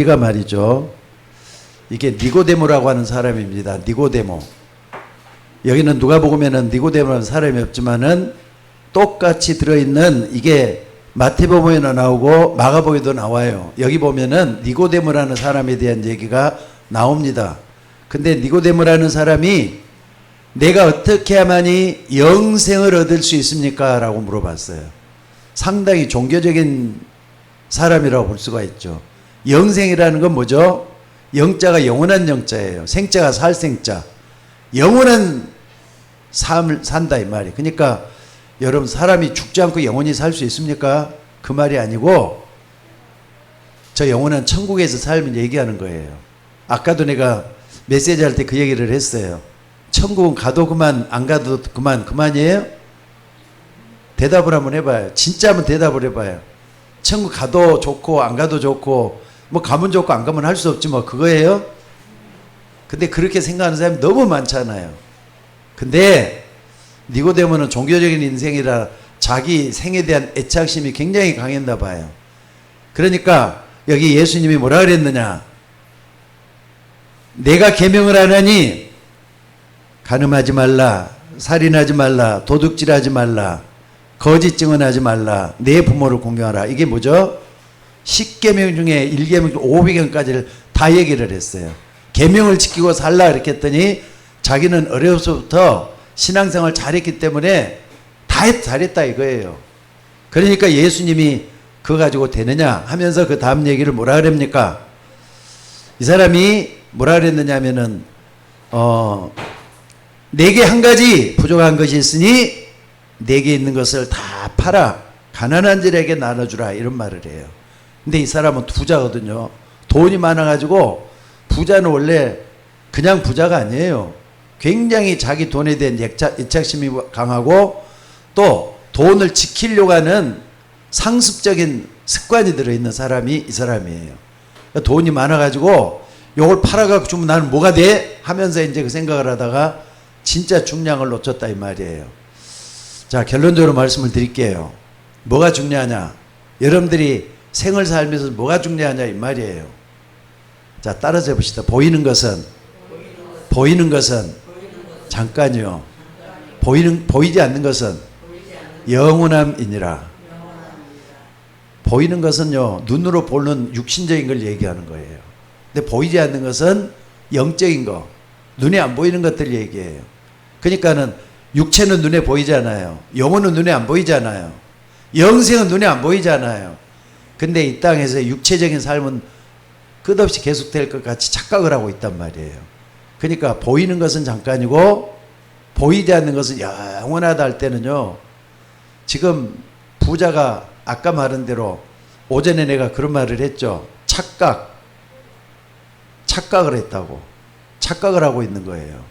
이가 말이죠. 이게 니고데모라고 하는 사람입니다. 니고데모. 여기는 누가복음에는 니고데모라는 사람이 없지만은 똑같이 들어있는 이게 마태복음에도 나오고 마가복음에도 나와요. 여기 보면은 니고데모라는 사람에 대한 얘기가 나옵니다. 근데 니고데모라는 사람이 내가 어떻게 해야만이 영생을 얻을 수 있습니까? 라고 물어봤어요. 상당히 종교적인 사람이라고 볼 수가 있죠. 영생이라는 건 뭐죠? 영자가 영원한 영자예요. 생자가 살 생자. 영원한 삶을 산다 이 말이에요. 그러니까 여러분 사람이 죽지 않고 영원히 살 수 있습니까? 그 말이 아니고 저 영원한 천국에서 삶을 얘기하는 거예요. 아까도 내가 메시지 할 때 그 얘기를 했어요. 천국은 가도 그만 안 가도 그만이에요? 대답을 한번 해봐요. 진짜 한번 대답을 해봐요. 천국 가도 좋고 안 가도 좋고 뭐 가면 좋고 안 가면 할 수 없지 뭐 그거예요? 근데 그렇게 생각하는 사람이 너무 많잖아요. 근데 니고데모는 종교적인 인생이라 자기 생에 대한 애착심이 굉장히 강했나 봐요. 그러니까 여기 예수님이 뭐라 그랬느냐? 내가 계명을 하나니 간음하지 말라, 살인하지 말라, 도둑질하지 말라, 거짓 증언하지 말라, 내 부모를 공경하라. 이게 뭐죠? 10계명 중에 1계명, 500계명까지를 다 얘기를 했어요. 계명을 지키고 살라 이렇게 했더니 자기는 어려서부터 신앙생활 잘했기 때문에 다 잘했다 이거예요. 그러니까 예수님이 그거 가지고 되느냐 하면서 그 다음 얘기를 뭐라 그럽니까? 이 사람이 뭐라 그랬느냐 하면은 내게 한 가지 부족한 것이 있으니 내게 있는 것을 다 팔아 가난한 자들에게 나눠주라 이런 말을 해요. 근데 이 사람은 부자거든요. 돈이 많아가지고 부자는 원래 그냥 부자가 아니에요. 굉장히 자기 돈에 대한 애착심이 강하고 또 돈을 지키려고 하는 상습적인 습관이 들어있는 사람이 이 사람이에요. 그러니까 돈이 많아가지고 요걸 팔아가지고 주면 나는 뭐가 돼? 하면서 이제 그 생각을 하다가 진짜 중량을 놓쳤다 이 말이에요. 자, 결론적으로 말씀을 드릴게요. 뭐가 중요하냐? 여러분들이 생을 살면서 뭐가 중요하냐 이 말이에요. 자, 따라서 해봅시다. 보이는 것은 잠깐이요. 보이지 않는 것은 영원함이니라. 보이는 것은요, 눈으로 보는 육신적인 걸 얘기하는 거예요. 근데 보이지 않는 것은 영적인 거, 눈에 안 보이는 것들 얘기해요. 그러니까는 육체는 눈에 보이잖아요. 영혼은 눈에 안 보이잖아요. 영생은 눈에 안 보이잖아요. 근데 이 땅에서 육체적인 삶은 끝없이 계속될 것 같이 착각을 하고 있단 말이에요. 그러니까 보이는 것은 잠깐이고 보이지 않는 것은 영원하다 할 때는요. 지금 부자가 아까 말한 대로 오전에 내가 그런 말을 했죠. 착각을 했다고. 착각을 하고 있는 거예요.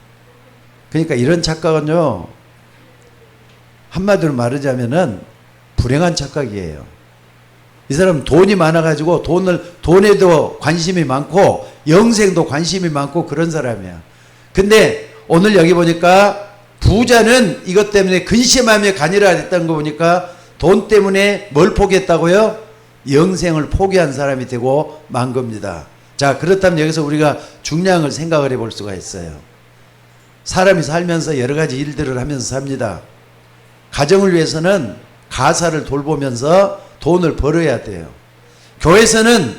그러니까 이런 착각은요. 한마디로 말하자면은 불행한 착각이에요. 이 사람은 돈이 많아가지고 돈에도 관심이 많고 영생도 관심이 많고 그런 사람이야. 근데 오늘 여기 보니까 부자는 이것 때문에 근심하며 간이라 됐다는 거 보니까 돈 때문에 뭘 포기했다고요? 영생을 포기한 사람이 되고 만 겁니다. 자, 그렇다면 여기서 우리가 중량을 생각을 해볼 수가 있어요. 사람이 살면서 여러 가지 일들을 하면서 삽니다. 가정을 위해서는 가사를 돌보면서 돈을 벌어야 돼요. 교회에서는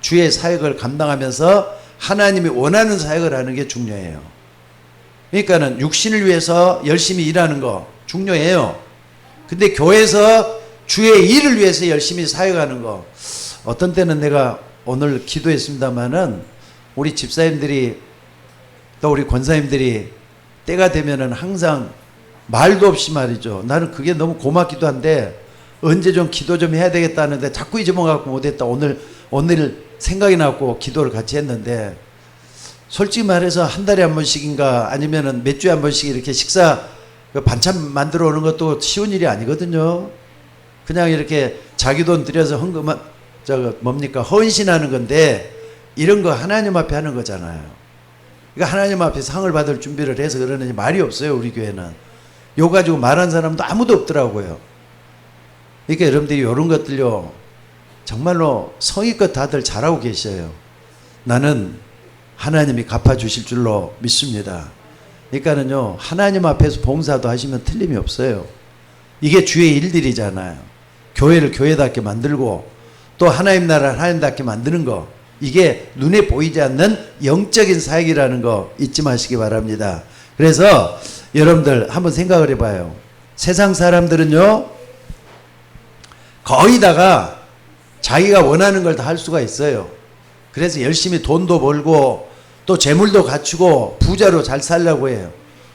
주의 사역을 감당하면서 하나님이 원하는 사역을 하는 게 중요해요. 그러니까는 육신을 위해서 열심히 일하는 거 중요해요. 근데 교회에서 주의 일을 위해서 열심히 사역하는 거, 어떤 때는 내가 오늘 기도했습니다마는 우리 집사님들이 또 우리 권사님들이 때가 되면은 항상 말도 없이 말이죠. 나는 그게 너무 고맙기도 한데 언제 좀 기도 좀 해야 되겠다 하는데 자꾸 잊어먹어갖고 못했다. 오늘 생각이 났고 기도를 같이 했는데 솔직히 말해서 한 달에 한 번씩인가 아니면은 몇 주에 한 번씩 이렇게 식사 반찬 만들어 오는 것도 쉬운 일이 아니거든요. 그냥 이렇게 자기 돈 들여서 헌신하는 건데 이런 거 하나님 앞에 하는 거잖아요. 그러니까 하나님 앞에 상을 받을 준비를 해서 그러는지 말이 없어요. 우리 교회는. 요 가지고 말한 사람도 아무도 없더라고요. 그러니까 여러분들이 이런 것들요 정말로 성의껏 다들 잘하고 계셔요. 나는 하나님이 갚아주실 줄로 믿습니다. 그러니까는요, 하나님 앞에서 봉사도 하시면 틀림이 없어요. 이게 주의 일들이잖아요. 교회를 교회답게 만들고 또 하나님 나라를 하나님답게 만드는 거, 이게 눈에 보이지 않는 영적인 사역이라는 거 잊지 마시기 바랍니다. 그래서 여러분들 한번 생각을 해봐요. 세상 사람들은요, 거의 다가 자기가 원하는 걸 다 할 수가 있어요. 그래서 열심히 돈도 벌고 또 재물도 갖추고 부자로 잘 살려고 해요.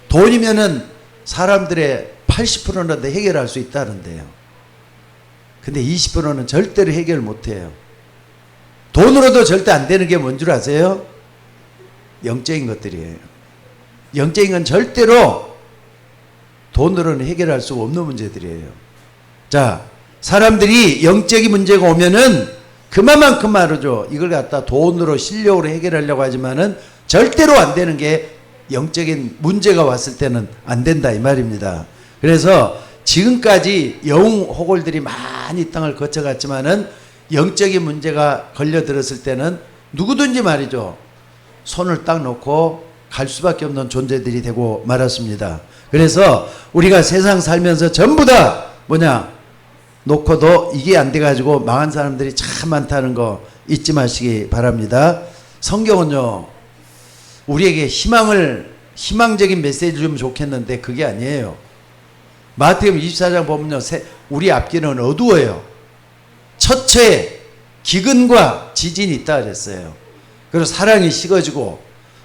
돈이면은 사람들의 80%는 해결할 수 있다는데요. 근데 20%는 절대로 해결 못해요. 돈으로도 절대 안 되는 게 뭔 줄 아세요? 영적인 것들이에요. 영적인 건 절대로 돈으로는 해결할 수 없는 문제들이에요. 자, 사람들이 영적인 문제가 오면은 그만큼 말이죠. 이걸 갖다 돈으로 실력으로 해결하려고 하지만은 절대로 안 되는 게, 영적인 문제가 왔을 때는 안 된다 이 말입니다. 그래서 지금까지 영웅 호골들이 많이 땅을 거쳐갔지만은 영적인 문제가 걸려들었을 때는 누구든지 말이죠, 손을 딱 놓고 갈 수밖에 없는 존재들이 되고 말았습니다. 그래서 우리가 세상 살면서 전부 다 뭐냐, 놓고도 이게 안 돼가지고 망한 사람들이 참 많다는 거 잊지 마시기 바랍니다. 성경은요, 우리에게 희망적인 메시지를 주면 좋겠는데 그게 아니에요. 마태복음 24장 보면요, 우리 앞길은 어두워요. 처처에 기근과 지진이 있다 그랬어요. 그리고 사랑이 식어지고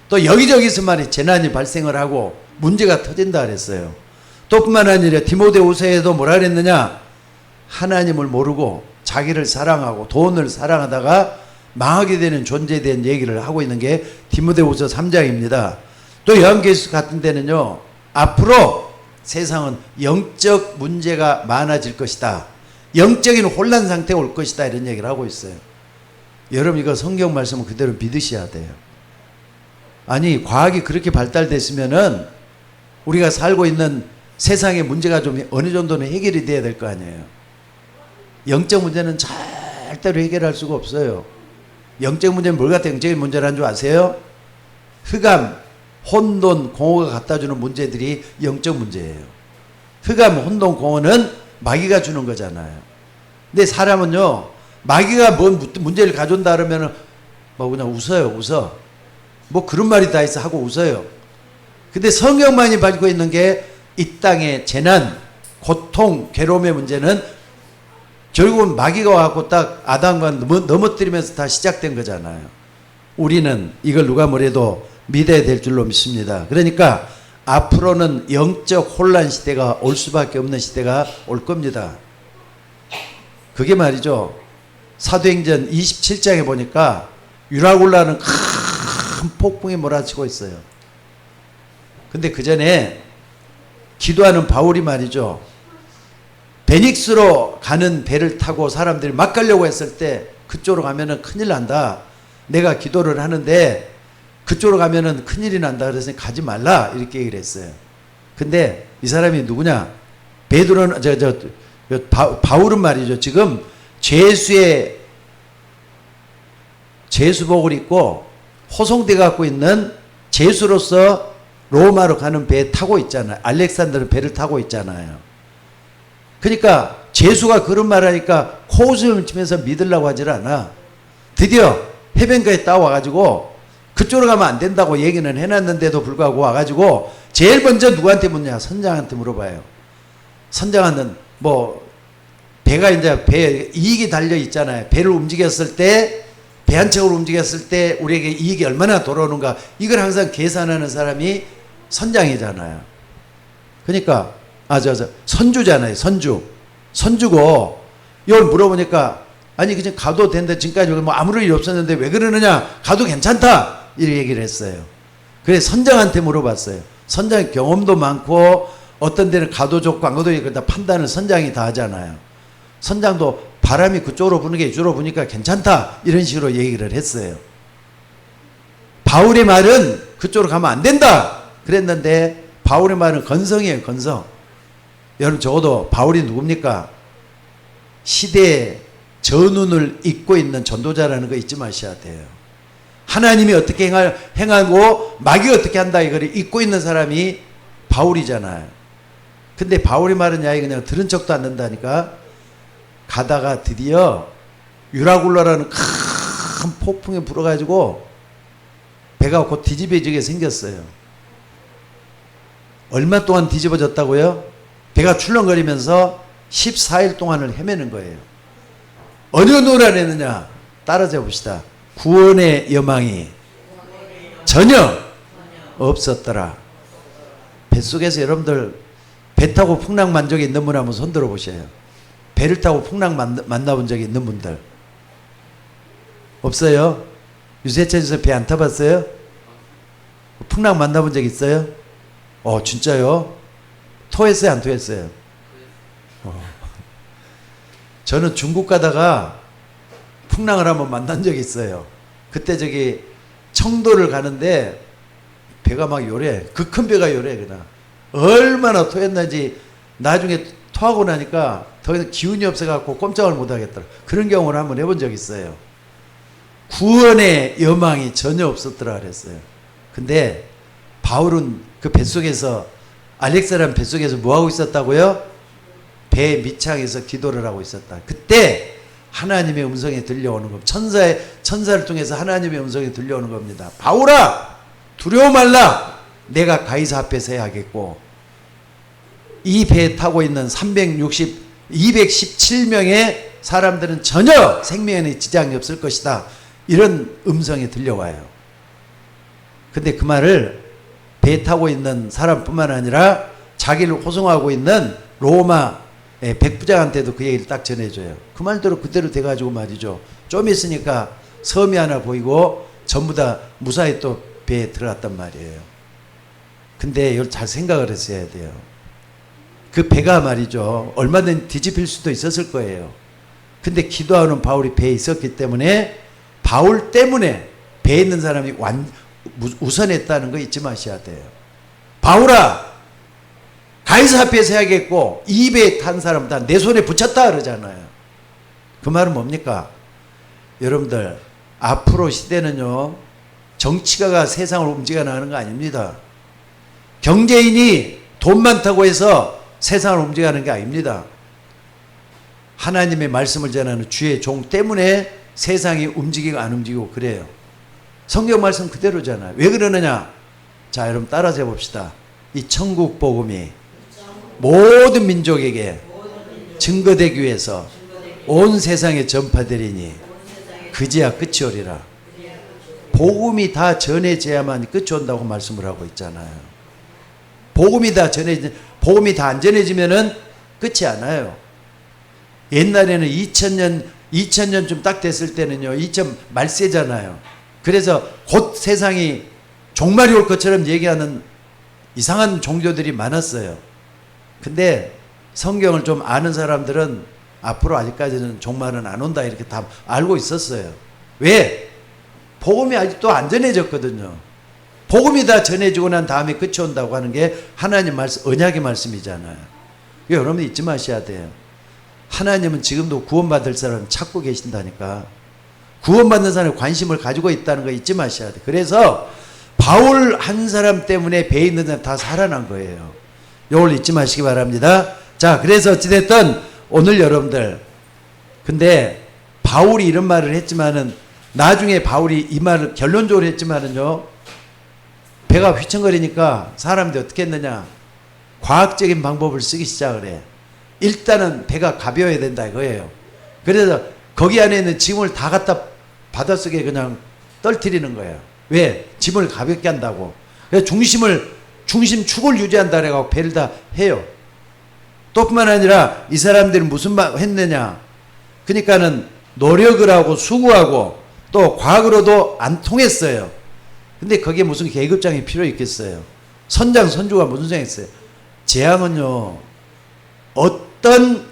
또 여기저기서 말이 재난이 발생을 하고 문제가 터진다 그랬어요. 또 뿐만 아니라 디모데후서에도 뭐라 그랬느냐, 하나님을 모르고 자기를 사랑하고 돈을 사랑하다가 망하게 되는 존재에 대한 얘기를 하고 있는 게 디모데후서 3장입니다. 또 요한계시록 같은 데는요, 앞으로 세상은 영적 문제가 많아질 것이다, 영적인 혼란 상태가 올 것이다, 이런 얘기를 하고 있어요. 여러분, 이거 성경 말씀을 그대로 믿으셔야 돼요. 아니, 과학이 그렇게 발달됐으면은 우리가 살고 있는 세상의 문제가 좀 어느 정도는 해결이 돼야 될 거 아니에요. 영적 문제는 절대로 해결할 수가 없어요. 영적 문제는 뭘 갖다 영적인 문제라는 줄 아세요? 흑암, 혼돈, 공허가 갖다 주는 문제들이 영적 문제예요. 흑암, 혼돈, 공허는 마귀가 주는 거잖아요. 근데 사람은요, 마귀가 뭔 문제를 가져온다 그러면은 뭐 그냥 웃어. 뭐 그런 말이 다 있어 하고 웃어요. 근데 성경만이 가지고 있는 게 이 땅의 재난, 고통, 괴로움의 문제는 결국은 마귀가 와갖고 딱 아담과 넘어뜨리면서 다 시작된 거잖아요. 우리는 이걸 누가 뭐래도 믿어야 될 줄로 믿습니다. 그러니까 앞으로는 영적 혼란 시대가 올 수밖에 없는 시대가 올 겁니다. 그게 말이죠, 사도행전 27장에 보니까 유라굴라는 큰 폭풍이 몰아치고 있어요. 근데 그 전에 기도하는 바울이 말이죠, 베닉스로 가는 배를 타고 사람들이 막 가려고 했을 때 그쪽으로 가면은 큰일 난다, 내가 기도를 하는데 그쪽으로 가면은 큰일이 난다, 그래서 가지 말라, 이렇게 얘기를 했어요. 근데 이 누구냐, 베드로는 바울은 말이죠, 지금 제수복을 입고 호송대 갖고 있는 제수로서 로마로 가는 배 타고 있잖아요. 알렉산더는 배를 타고 있잖아요. 그러니까 제수가 그런 말 하니까 코웃음을 치면서 믿으려고 하질 않아. 드디어 해변가에 따와가지고 그쪽으로 가면 안 된다고 얘기는 해놨는데도 불구하고 와가지고 제일 먼저 누구한테 묻냐, 선장한테 물어봐요. 선장은 뭐 배가 이제 배에 이익이 달려 있잖아요. 배를 움직였을 때, 배 한 척을 움직였을 때 우리에게 이익이 얼마나 돌아오는가, 이걸 항상 계산하는 사람이 선장이잖아요. 그러니까 선주잖아요. 선주고 이걸 물어보니까 아니 그냥 가도 된다, 지금까지 뭐 아무런 일이 없었는데 왜 그러느냐, 가도 괜찮다, 이렇게 얘기를 했어요. 그래서 선장한테 물어봤어요. 선장이 경험도 많고 어떤 데는 가도 좋고 안 가도 좋고 다 판단을 선장이 다 하잖아요. 선장도 바람이 그쪽으로 부는 게 이쪽으로 부니까 괜찮다, 이런 식으로 얘기를 했어요. 바울의 말은 그쪽으로 가면 안 된다 그랬는데 바울의 말은 건성이에요. 건성. 여러분, 적어도 바울이 누굽니까? 시대의 전운을 잇고 있는 전도자라는 거 잊지 마셔야 돼요. 하나님이 어떻게 행하고 마귀 어떻게 한다 이걸 잊고 있는 사람이 바울이잖아요. 근데 바울이 말은 야 그냥 들은 척도 안 된다니까. 가다가 드디어 유라굴라라는 큰 폭풍이 불어가지고 배가 곧 뒤집어지게 생겼어요. 얼마 동안 뒤집어졌다고요? 배가 출렁거리면서 14일 동안을 헤매는 거예요. 어느 노래를 했느냐? 따라져 봅시다. 구원의 여망이 전혀 없었더라. 뱃속에서 여러분들 배 타고 풍랑 만 적이 있는 분 한번 손 들어 보세요. 배를 타고 풍랑 만나본 적이 있는 분들 없어요? 유세차에서 배 안 타봤어요? 풍랑 만나본 적 있어요? 진짜요? 토했어요? 안 토했어요? 저는 중국 가다가 풍랑을 한번 만난 적이 있어요. 그때 저기 청도를 가는데 배가 막 요래. 그 큰 배가 요래 그냥. 얼마나 토했는지 나중에 토하고 나니까 더 이상 기운이 없어갖고 꼼짝을 못하겠더라. 그런 경험을 한번 해본 적이 있어요. 구원의 여망이 전혀 없었더라 그랬어요. 근데 바울은 그 뱃속에서 알렉사라는 뱃속에서 뭐하고 있었다고요? 배 밑창에서 기도를 하고 있었다. 그때 하나님의 음성이 들려오는 겁니다. 천사를 통해서 하나님의 음성이 들려오는 겁니다. 바울아 두려워 말라. 내가 가이사 앞에 서야 하겠고 이 배에 타고 있는 217명의 사람들은 전혀 생명에 지장이 없을 것이다. 이런 음성이 들려와요. 근데 그 말을 배에 타고 있는 사람뿐만 아니라 자기를 호송하고 있는 로마 백부장한테도 그 얘기를 딱 전해줘요. 그 말대로 그대로 돼가지고 말이죠. 좀 있으니까 섬이 하나 보이고 전부 다 무사히 또 배에 들어갔단 말이에요. 근데 이걸 잘 생각을 했어야 돼요. 그 배가 말이죠. 얼마든지 뒤집힐 수도 있었을 거예요. 근데 기도하는 바울이 배에 있었기 때문에 바울 때문에 배에 있는 사람이 우선했다는 거 잊지 마셔야 돼요. 바울아 가이사 앞에 서야겠고 이 배에 탄 사람 다 내 손에 붙였다 그러잖아요. 그 말은 뭡니까? 여러분들 앞으로 시대는요 정치가가 세상을 움직여 나가는 거 아닙니다. 경제인이 돈 많다고 해서 세상을 움직이는 게 아닙니다. 하나님의 말씀을 전하는 주의 종 때문에 세상이 움직이고 안 움직이고 그래요. 성경 말씀 그대로잖아요. 왜 그러느냐? 자 여러분 따라서 해봅시다. 이 천국 복음이 모든 민족에게 증거되기 위해서 온 세상에 전파되리니 그제야 끝이 오리라. 복음이 다 전해져야만 끝이 온다고 말씀을 하고 있잖아요. 복음이 다 안 전해지면은 끝이 안 와요. 옛날에는 2000년쯤 딱 됐을 때는요, 2000 말세잖아요. 그래서 곧 세상이 종말이 올 것처럼 얘기하는 이상한 종교들이 많았어요. 근데 성경을 좀 아는 사람들은 앞으로 아직까지는 종말은 안 온다 이렇게 다 알고 있었어요. 왜? 복음이 아직도 안 전해졌거든요. 복음이 다 전해지고 난 다음에 끝이 온다고 하는 게 하나님 말씀, 언약의 말씀이잖아요. 이거 여러분 잊지 마셔야 돼요. 하나님은 지금도 구원받을 사람 찾고 계신다니까. 구원받는 사람에 관심을 가지고 있다는 거 잊지 마셔야 돼요. 그래서 바울 한 사람 때문에 배에 있는 사람 다 살아난 거예요. 이걸 잊지 마시기 바랍니다. 자, 그래서 어찌됐든 오늘 여러분들, 근데 바울이 이런 말을 했지만은 나중에 바울이 이 말을 결론적으로 했지만은요, 배가 휘청거리니까 사람들이 어떻게 했느냐, 과학적인 방법을 쓰기 시작을 해. 일단은 배가 가벼워야 된다 이거예요. 그래서 거기 안에 있는 짐을 다 갖다 바닷속에 그냥 떨어뜨리는 거예요. 왜? 짐을 가볍게 한다고. 그래서 중심축을 유지한다 그래가지고 배를 다 해요. 또 뿐만 아니라 이 사람들이 무슨 말 했느냐, 그러니까는 노력을 하고 수고하고 또 과학으로도 안 통했어요. 근데 거기에 무슨 계급장이 필요 있겠어요? 선장선주가 무슨 생각 있어요? 재앙은요, 어떤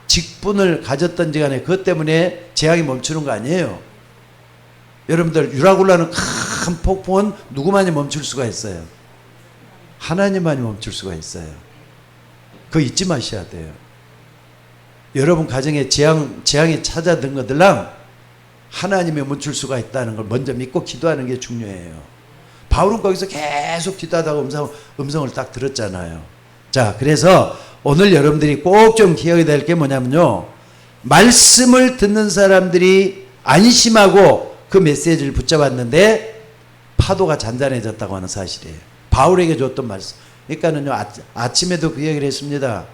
직분을 가졌던지 간에 그것 때문에 재앙이 멈추는 거 아니에요. 여러분들 유라굴라는 큰 폭풍은 누구만이 멈출 수가 있어요? 하나님만이 멈출 수가 있어요. 그거 잊지 마셔야 돼요. 여러분 가정에 재앙이 찾아든 것들랑 하나님의 멈출 수가 있다는 걸 먼저 믿고 기도하는 게 중요해요. 바울은 거기서 계속 기도하다가 음성을 딱 들었잖아요. 자, 그래서 오늘 여러분들이 꼭 좀 기억해야 될 게 뭐냐면요. 말씀을 듣는 사람들이 안심하고 그 메시지를 붙잡았는데 파도가 잔잔해졌다고 하는 사실이에요. 바울에게 줬던 말씀. 그러니까는요, 아침에도 그 얘기를 했습니다.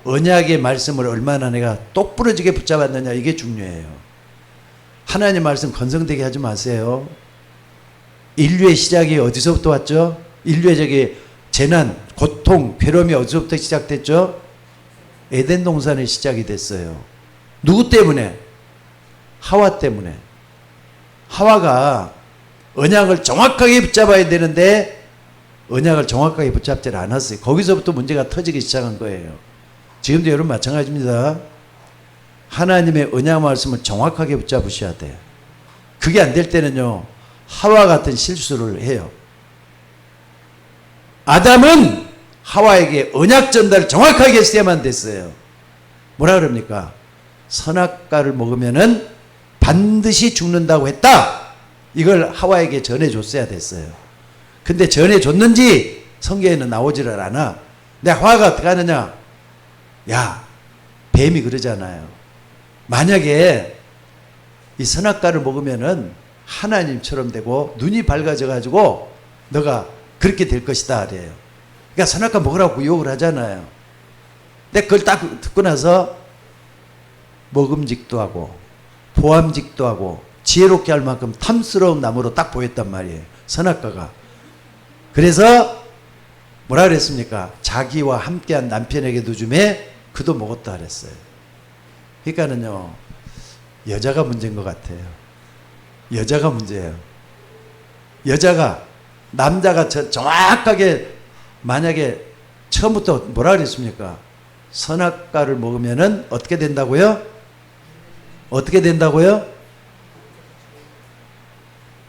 언약의 말씀을 얼마나 내가 똑부러지게 붙잡았느냐, 이게 중요해요. 하나님의 말씀 건성되게 하지 마세요. 인류의 시작이 어디서부터 왔죠? 인류의 저기 재난, 고통, 괴로움이 어디서부터 시작됐죠? 에덴 동산의 시작이 됐어요. 누구 때문에? 하와 때문에. 하와가 언약을 정확하게 붙잡아야 되는데 언약을 정확하게 붙잡지 않았어요. 거기서부터 문제가 터지기 시작한 거예요. 지금도 여러분 마찬가지입니다. 하나님의 언약 말씀을 정확하게 붙잡으셔야 돼요. 그게 안 될 때는요, 하와 같은 실수를 해요. 아담은 하와에게 언약 전달을 정확하게 했어야만 됐어요. 뭐라 그럽니까? 선악과를 먹으면은 반드시 죽는다고 했다. 이걸 하와에게 전해줬어야 됐어요. 근데 전해줬는지 성경에는 나오지를 않아. 근데 하와가 어떻게 하느냐? 야, 뱀이 그러잖아요. 만약에 이 선악과를 먹으면은 하나님처럼 되고 눈이 밝아져 가지고 너가 그렇게 될 것이다 그래요. 그러니까 선악과 먹으라고 유혹을 하잖아요. 근데 그걸 딱 듣고 나서 먹음직도 하고 보암직도 하고 지혜롭게 할 만큼 탐스러운 나무로 딱 보였단 말이에요. 선악과가. 그래서 뭐라 그랬습니까? 자기와 함께한 남편에게도 주매 그도 먹었다 그랬어요. 그러니까는요, 여자가 문제인 것 같아요. 여자가 문제예요. 여자가, 남자가 정확하게 만약에 처음부터 뭐라 그랬습니까? 선악과를 먹으면은 어떻게 된다고요? 어떻게 된다고요?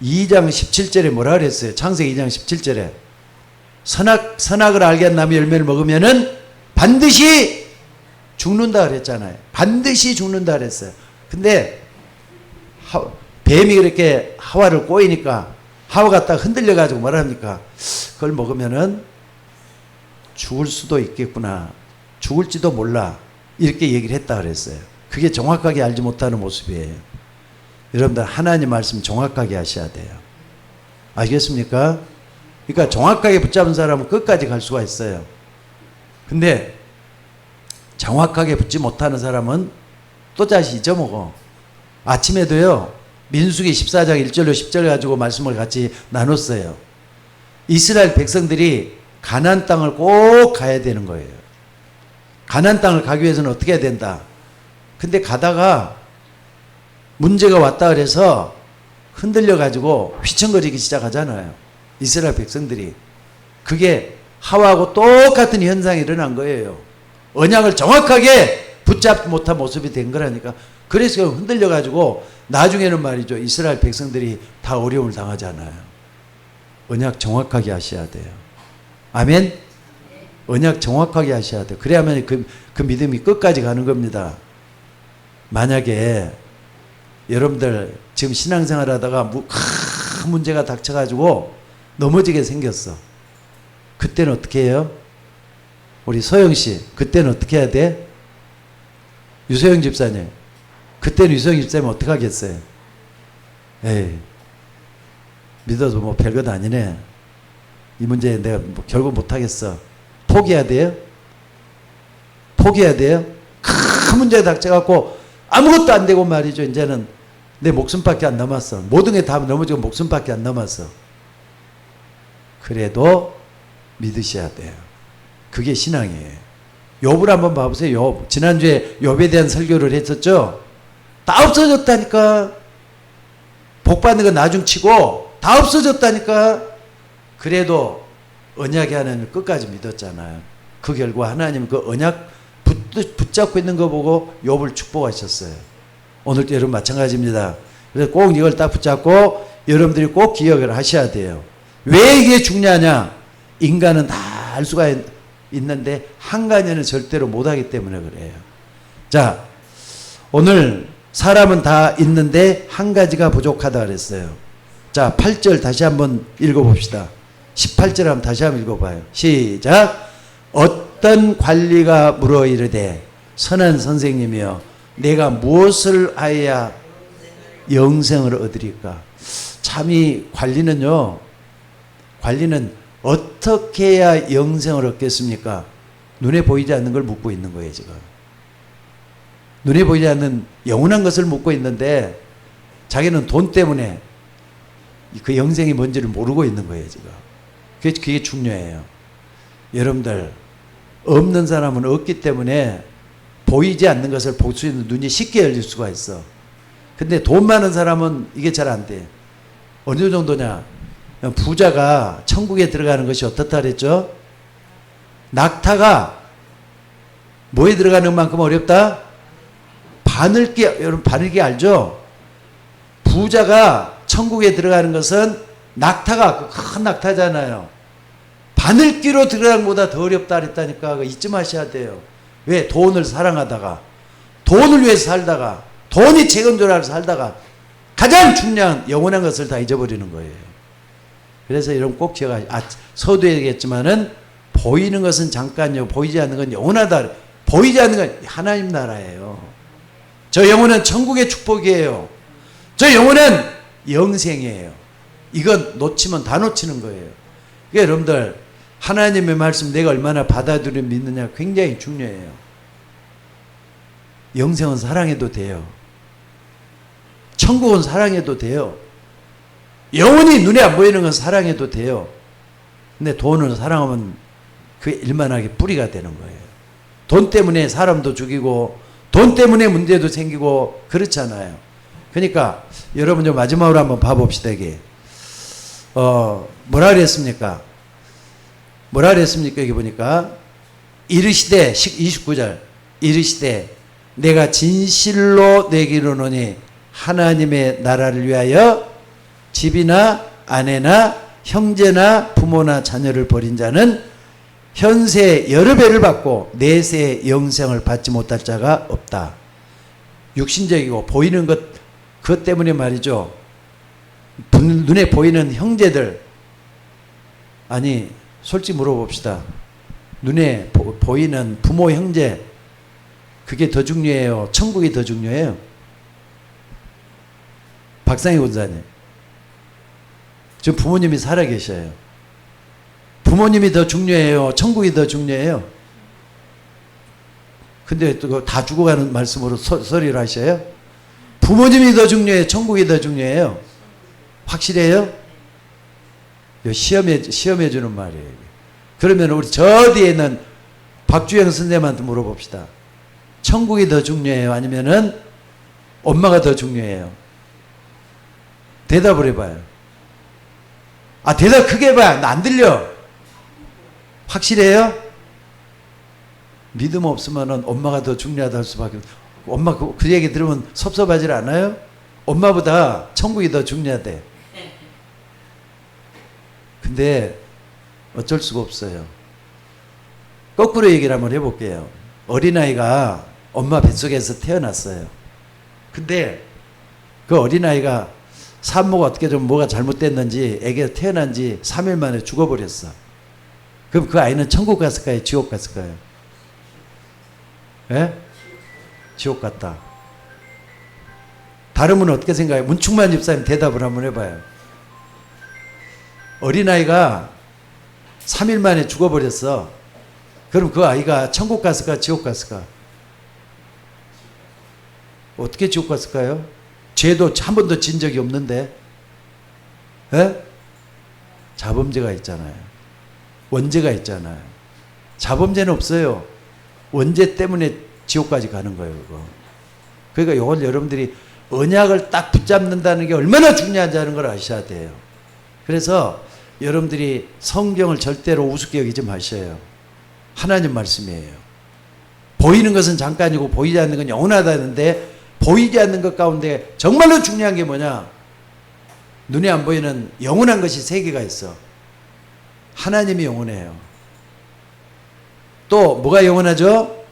2장 17절에 뭐라 그랬어요? 창세기 2장 17절에 선악을 알게 한 나무의 열매를 먹으면은 반드시 죽는다 그랬잖아요. 반드시 죽는다 그랬어요. 근데 뱀이 그렇게 하와를 꼬이니까 하와가 딱 흔들려 가지고 뭐라 합니까? 그걸 먹으면은 죽을 수도 있겠구나. 죽을지도 몰라. 이렇게 얘기를 했다 그랬어요. 그게 정확하게 알지 못하는 모습이에요. 여러분들 하나님 말씀 정확하게 하셔야 돼요. 알겠습니까? 그러니까 정확하게 붙잡은 사람은 끝까지 갈 수가 있어요. 근데 정확하게 붙지 못하는 사람은 또다시 잊어먹어. 아침에도요, 민수기 14장 1절로 10절 가지고 말씀을 같이 나눴어요. 이스라엘 백성들이 가나안 땅을 꼭 가야 되는 거예요. 가나안 땅을 가기 위해서는 어떻게 해야 된다? 근데 가다가 문제가 왔다 그래서 흔들려 가지고 휘청거리기 시작하잖아요. 이스라엘 백성들이. 그게 하와하고 똑같은 현상이 일어난 거예요. 언약을 정확하게 붙잡지 못한 모습이 된 거라니까. 그래서 흔들려 가지고 나중에는 말이죠, 이스라엘 백성들이 다 어려움을 당하잖아요. 언약 정확하게 하셔야 돼요. 아멘? 언약 정확하게 하셔야 돼요. 그래야만 그 믿음이 끝까지 가는 겁니다. 만약에 여러분들 지금 신앙생활 하다가 큰 문제가 닥쳐가지고 넘어지게 생겼어. 그때는 어떻게 해요? 우리 소영씨, 그때는 어떻게 해야 돼? 유소영 집사님, 그때는 유소영 집사님 어떻게 하겠어요? 에이, 믿어도 뭐 별것 아니네. 이 문제 내가 뭐 결국 못하겠어. 포기해야 돼요? 포기해야 돼요? 큰 문제가 닥쳐갖고 아무것도 안 되고 말이죠. 이제는 내 목숨밖에 안 남았어. 모든 게 다 넘어지고 목숨밖에 안 남았어. 그래도 믿으셔야 돼요. 그게 신앙이에요. 욥을 한번 봐보세요. 욥. 지난주에 욥에 대한 설교를 했었죠. 다 없어졌다니까. 복 받는 거 나중 치고 다 없어졌다니까. 그래도 언약의 하나님을 끝까지 믿었잖아요. 그 결과 하나님 그 언약 붙잡고 있는 거 보고 욥을 축복하셨어요. 오늘도 여러분 마찬가지입니다. 그래서 꼭 이걸 딱 붙잡고 여러분들이 꼭 기억을 하셔야 돼요. 왜 이게 중요하냐? 인간은 다 알 수가 있는데 한간에는 절대로 못하기 때문에 그래요. 자, 오늘 사람은 다 있는데 한 가지가 부족하다 그랬어요. 자, 8절 다시 한번 읽어봅시다. 18절 한번 다시 한번 읽어봐요. 시작. 어떤 관리가 물어 이르되 선한 선생님이여 내가 무엇을 하여야 영생을 얻으리까. 참 이 관리는요, 관리는 어떻게 해야 영생을 얻겠습니까? 눈에 보이지 않는 걸 묻고 있는 거예요 지금. 눈에 보이지 않는 영원한 것을 묻고 있는데 자기는 돈 때문에 그 영생이 뭔지를 모르고 있는 거예요 지금. 그게 중요해요. 여러분들, 없는 사람은 없기 때문에 보이지 않는 것을 볼 수 있는 눈이 쉽게 열릴 수가 있어. 근데 돈 많은 사람은 이게 잘 안 돼. 어느 정도냐? 부자가 천국에 들어가는 것이 어떻다 그랬죠? 낙타가 뭐에 들어가는 만큼 어렵다? 바늘기, 여러분 바늘기 알죠? 부자가 천국에 들어가는 것은 낙타가 큰 낙타잖아요. 바늘기로 들어가는 것보다 더 어렵다 그랬다니까. 잊지 마셔야 돼요. 왜? 돈을 사랑하다가, 돈을 위해서 살다가, 돈이 최고인 줄 알아서 살다가 가장 중요한 영원한 것을 다 잊어버리는 거예요. 그래서 이런 꼭 제가 서두에겠지만은 보이는 것은 잠깐요, 보이지 않는 건 영원하다. 보이지 않는 건 하나님 나라예요. 저 영혼은 천국의 축복이에요. 저 영혼은 영생이에요. 이건 놓치면 다 놓치는 거예요. 그러니까 여러분들, 하나님의 말씀 내가 얼마나 받아들이고 믿느냐 굉장히 중요해요. 영생은 사랑해도 돼요. 천국은 사랑해도 돼요. 영원히 눈에 안 보이는 건 사랑해도 돼요. 근데 돈을 사랑하면 그게 일만하게 뿌리가 되는 거예요. 돈 때문에 사람도 죽이고 돈 때문에 문제도 생기고 그렇잖아요. 그러니까 여러분 좀 마지막으로 한번 봐봅시다. 이게 뭐라 그랬습니까? 뭐라 그랬습니까? 여기 보니까 이르시되 29절 이르시되 내가 진실로 내게 이르노니 하나님의 나라를 위하여 집이나 아내나 형제나 부모나 자녀를 버린 자는 현세 여러 배를 받고 내세 영생을 받지 못할 자가 없다. 육신적이고 보이는 것, 그것 때문에 말이죠. 눈에 보이는 형제들, 아니 솔직히 물어봅시다. 눈에 보이는 부모 형제, 그게 더 중요해요? 천국이 더 중요해요? 박상희 권사님, 지금 부모님이 살아계셔요. 부모님이 더 중요해요? 천국이 더 중요해요? 근데 또 다 죽어가는 말씀으로 소리를 하셔요? 부모님이 더 중요해요? 천국이 더 중요해요? 확실해요? 시험해 주는 말이에요. 그러면 우리 저 뒤에 있는 박주영 선생님한테 물어봅시다. 천국이 더 중요해요? 아니면은 엄마가 더 중요해요? 대답을 해봐요. 아, 대답 크게 해봐요. 나 안 들려. 확실해요? 믿음 없으면은 엄마가 더 중요하다 할 수밖에 없어요. 엄마 그 얘기 들으면 섭섭하지 않아요? 엄마보다 천국이 더 중요하대. 근데 어쩔 수가 없어요. 거꾸로 얘기를 한번 해볼게요. 어린아이가 엄마 뱃속에서 태어났어요. 근데 그 어린아이가 산모가 어떻게 좀 뭐가 잘못됐는지 애기가 태어난 지 3일 만에 죽어버렸어. 그럼 그 아이는 천국 갔을까요? 지옥 갔을까요? 예? 지옥 갔다. 다른 분은 어떻게 생각해요? 문충만 집사님 대답을 한번 해봐요. 어린아이가 3일 만에 죽어버렸어. 그럼 그 아이가 천국 갔을까? 지옥 갔을까? 어떻게 지옥 갔을까요? 죄도 한 번도 진 적이 없는데. 에? 자범죄가 있잖아요. 원죄가 있잖아요. 자범죄는 없어요. 원죄 때문에 지옥까지 가는 거예요. 그거. 그러니까 이걸 여러분들이 언약을 딱 붙잡는다는 게 얼마나 중요한지 하는 걸 아셔야 돼요. 그래서 여러분들이 성경을 절대로 우습게 여기지 마셔요. 하나님 말씀이에요. 보이는 것은 잠깐이고 보이지 않는 건 영원하다는데, 보이지 않는 것 가운데 정말로 중요한 게 뭐냐? 눈에 안 보이는 영원한 것이 세 개가 있어. 하나님이 영원해요. 또 뭐가 영원하죠?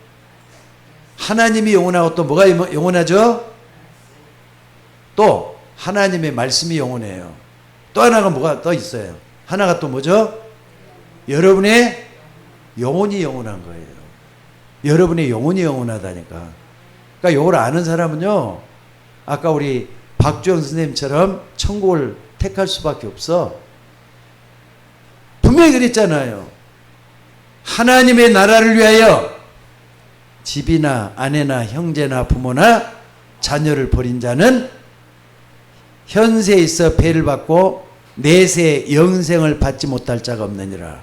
하나님이 영원하고 또 뭐가 영원하죠? 또 하나님의 말씀이 영원해요. 또 하나가 뭐가 더 있어요? 하나가 또 뭐죠? 여러분의 영혼이 영원한 거예요. 여러분의 영혼이 영원하다니까. 그러니까 이걸 아는 사람은요, 아까 우리 박주영 선생님처럼 천국을 택할 수밖에 없어. 분명히 그랬잖아요. 하나님의 나라를 위하여 집이나 아내나 형제나 부모나 자녀를 버린 자는 현세에 있어 배를 받고 내세 영생을 받지 못할 자가 없느니라.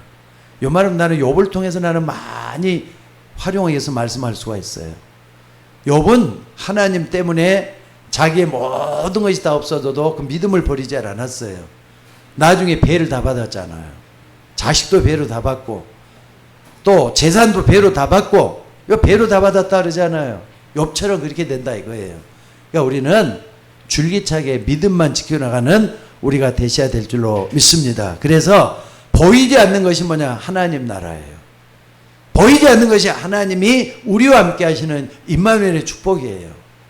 이 말은 나는 욥을 통해서 나는 많이 활용해서 말씀할 수가 있어요. 욥은 하나님 때문에 자기의 모든 것이 다 없어져도 그 믿음을 버리지 않았어요. 나중에 배를 다 받았잖아요. 자식도 배로 다 받고 또 재산도 배로 다 받고 이거 배로 다 받았다 그러잖아요. 욥처럼 그렇게 된다 이거예요. 그러니까 우리는 줄기차게 믿음만 지켜나가는 우리가 되셔야 될 줄로 믿습니다. 그래서 보이지 않는 것이 뭐냐? 하나님 나라예요. 보이지 않는 것이 하나님이 우리와 함께 하시는 임마누엘의 축복이에요.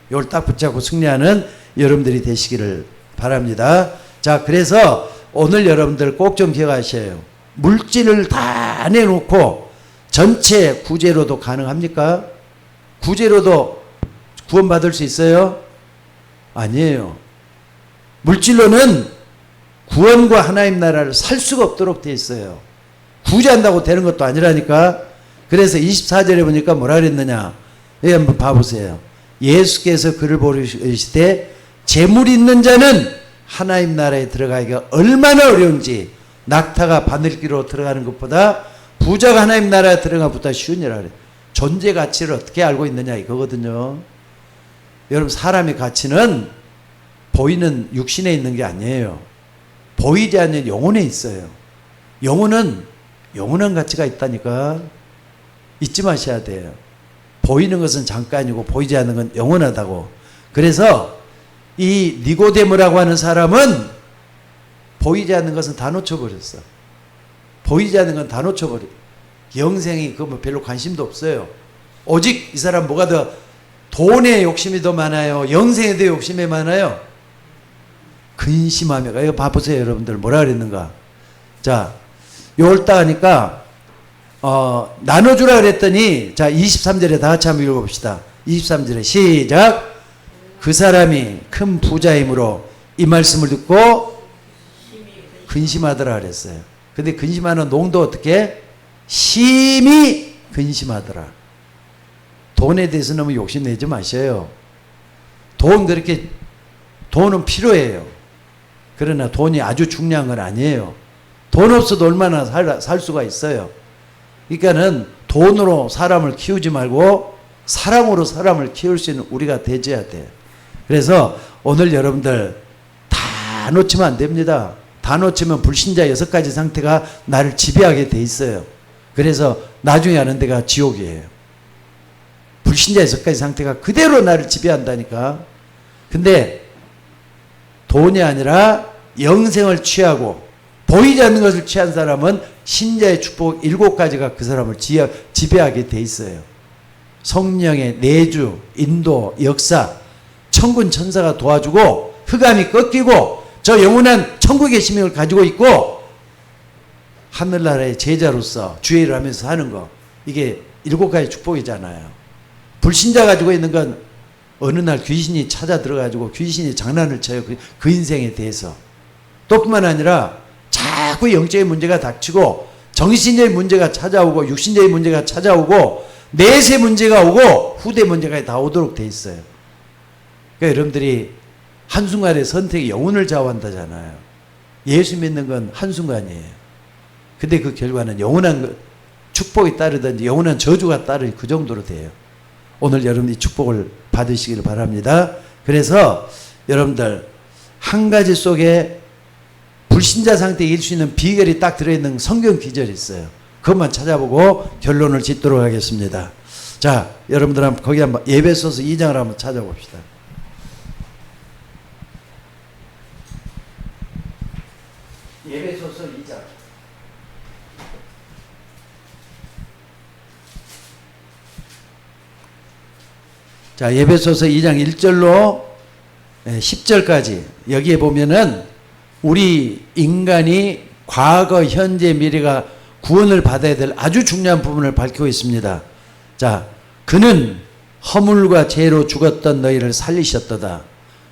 이걸 딱 붙잡고 승리하는 여러분들이 되시기를 바랍니다. 자, 그래서 오늘 여러분들 꼭 좀 기억하셔요. 물질을 다 내놓고 전체 구제로도 가능합니까? 구제로도 구원받을 수 있어요? 아니에요. 물질로는 구원과 하나님 나라를 살 수가 없도록 되어 있어요. 구제한다고 되는 것도 아니라니까. 그래서 24절에 보니까 뭐라 그랬느냐. 여기 한번 봐보세요. 예수께서 그를 보시되 재물 있는 자는 하나님 나라에 들어가기가 얼마나 어려운지 낙타가 바늘기로 들어가는 것보다 부자가 하나님 나라에 들어가는 것보다 쉬우니라 그래요. 존재 가치를 어떻게 알고 있느냐 이거거든요. 여러분 사람의 가치는 보이는 육신에 있는 게 아니에요. 보이지 않는 영혼에 있어요. 영혼은 영원한 가치가 있다니까. 잊지 마셔야 돼요. 보이는 것은 잠깐이고 보이지 않는 건 영원하다고. 그래서 이 니고데모라고 하는 사람은 보이지 않는 것은 다 놓쳐버렸어. 보이지 않는 건 다 놓쳐버려. 영생이 그거 뭐 별로 관심도 없어요. 오직 이 사람 뭐가 더 돈에 욕심이 더 많아요? 영생에 더 욕심이 많아요? 근심하며. 이거 봐보세요 여러분들 뭐라 그랬는가. 자, 요걸 따니까 나눠주라 그랬더니 자 23절에 다 같이 한번 읽어봅시다. 23절에 시작. 그 사람이 큰 부자이므로 이 말씀을 듣고 근심하더라 그랬어요. 근데 근심하는 농도 어떻게? 심히 근심하더라. 돈에 대해서 너무 욕심내지 마셔요. 돈은 필요해요. 그러나 돈이 아주 중요한 건 아니에요. 돈 없어도 얼마나 살 수가 있어요. 그러니까는 돈으로 사람을 키우지 말고 사랑으로 사람을 키울 수 있는 우리가 되어야 돼요. 그래서 오늘 여러분들 다 놓치면 안 됩니다. 다 놓치면 불신자 6가지 상태가 나를 지배하게 돼 있어요. 그래서 나중에 하는 데가 지옥이에요. 불신자 6가지 상태가 그대로 나를 지배한다니까. 근데 돈이 아니라 영생을 취하고 보이지 않는 것을 취한 사람은 신자의 축복 7가지가 그 사람을 지배하게 돼 있어요. 성령의 내주, 인도, 역사, 천군 천사가 도와주고 흑암이 꺾이고 저 영원한 천국의使命을 가지고 있고 하늘나라의 제자로서 주의 일을 하면서 사는 거, 이게 7가지 축복이잖아요. 불신자 가지고 있는 건 어느 날 귀신이 찾아 들어가지고 귀신이 장난을 쳐요. 그 인생에 대해서. 또 뿐만 아니라 자꾸 영적인 문제가 닥치고 정신적인 문제가 찾아오고 육신적인 문제가 찾아오고 내세 문제가 오고 후대 문제가 다 오도록 돼 있어요. 그러니까 여러분들이 한순간의 선택이 영혼을 좌우한다잖아요. 예수 믿는 건 한순간이에요. 근데 그 결과는 영원한 축복이 따르든지 영원한 저주가 따르 그 정도로 돼요. 오늘 여러분이 축복을 받으시기를 바랍니다. 그래서 여러분들 한 가지 속에 불신자 상태에 이길 수 있는 비결이 딱 들어있는 성경 기절이 있어요. 그것만 찾아보고 결론을 짓도록 하겠습니다. 자, 여러분들 한번 거기 한번 에베소서 2장을 한번 찾아봅시다. 에베소서 2장. 자, 에베소서 2장 1절로 10절까지 여기에 보면은 우리 인간이 과거, 현재, 미래가 구원을 받아야 될 아주 중요한 부분을 밝히고 있습니다. 자, 그는 허물과 죄로 죽었던 너희를 살리셨도다.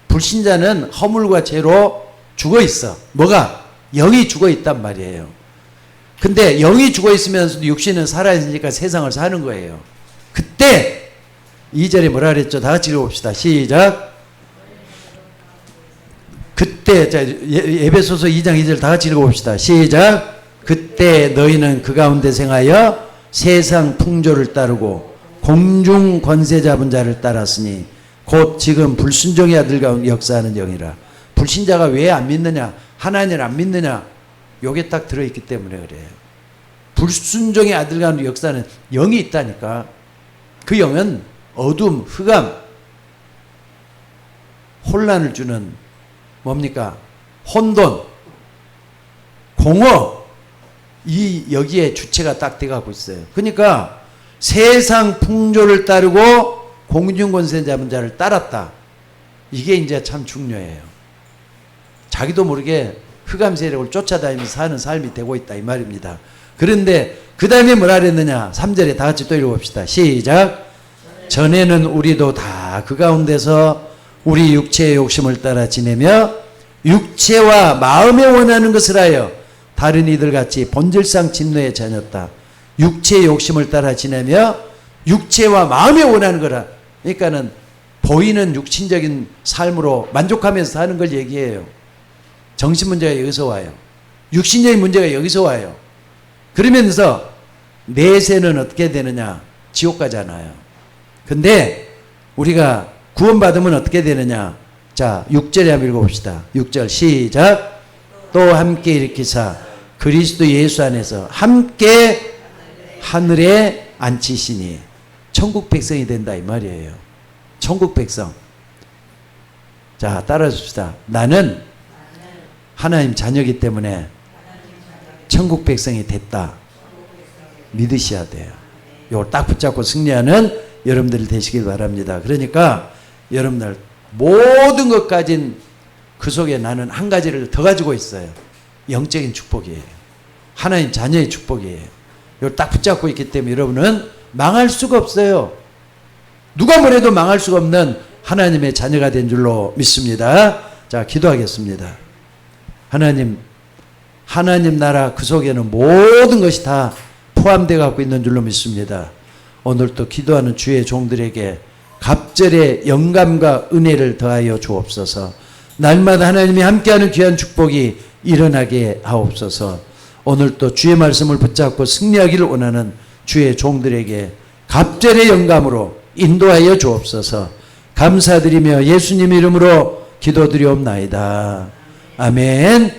불신자는 허물과 죄로 죽어 있어. 뭐가? 영이 죽어 있단 말이에요. 근데 영이 죽어 있으면서도 육신은 살아있으니까 세상을 사는 거예요. 그때 2절에 뭐라 그랬죠? 다 같이 읽어봅시다. 시작. 그때, 자, 에베소서 2장 2절 다 같이 읽어봅시다. 시작. 그때 너희는 그 가운데 생하여 세상 풍조를 따르고 공중 권세 잡은 자를 따랐으니 곧 지금 불순종의 아들 가운데 역사하는 영이라. 불신자가 왜 안 믿느냐? 하나님을 안 믿느냐? 요게 딱 들어있기 때문에 그래요. 불순종의 아들 가운데 역사하는 영이 있다니까. 그 영은 어둠, 흑암, 혼란을 주는 뭡니까? 혼돈, 공허, 여기에 주체가 딱 돼가고 있어요. 그러니까 세상 풍조를 따르고 공중권세 잡은 자를 따랐다. 이게 이제 참 중요해요. 자기도 모르게 흑암 세력을 쫓아다니면서 사는 삶이 되고 있다 이 말입니다. 그런데 그 다음에 뭐라 그랬느냐? 3절에 다 같이 또 읽어봅시다. 시작. 전에는 우리도 다 그 가운데서 우리 육체의 욕심을 따라 지내며 육체와 마음에 원하는 것을 하여 다른 이들 같이 본질상 진노의 자녀였다. 육체의 욕심을 따라 지내며 육체와 마음에 원하는 거라. 그러니까는 보이는 육신적인 삶으로 만족하면서 사는 걸 얘기해요. 정신 문제가 여기서 와요. 육신적인 문제가 여기서 와요. 그러면서 내세는 어떻게 되느냐? 지옥 가잖아요. 근데 우리가 구원받으면 어떻게 되느냐? 자, 6절에 한번 읽어봅시다. 6절 시작. 또 함께 일으키사 그리스도 예수 안에서 함께 하늘에 앉히시니 천국 백성이 된다 이 말이에요. 천국 백성. 자, 따라줍시다. 나는 하나님 자녀이기 때문에 천국 백성이 됐다. 믿으셔야 돼요. 이걸 딱 붙잡고 승리하는 여러분들이 되시길 바랍니다. 그러니까 여러분들 모든 것 가진 그 속에 나는 한 가지를 더 가지고 있어요. 영적인 축복이에요. 하나님 자녀의 축복이에요. 이걸 딱 붙잡고 있기 때문에 여러분은 망할 수가 없어요. 누가 뭐래도 망할 수가 없는 하나님의 자녀가 된 줄로 믿습니다. 자, 기도하겠습니다. 하나님 나라 그 속에는 모든 것이 다 포함되어 갖고 있는 줄로 믿습니다. 오늘도 기도하는 주의 종들에게 갑절의 영감과 은혜를 더하여 주옵소서. 날마다 하나님이 함께하는 귀한 축복이 일어나게 하옵소서. 오늘도 주의 말씀을 붙잡고 승리하기를 원하는 주의 종들에게 갑절의 영감으로 인도하여 주옵소서. 감사드리며 예수님 이름으로 기도드리옵나이다. 아멘.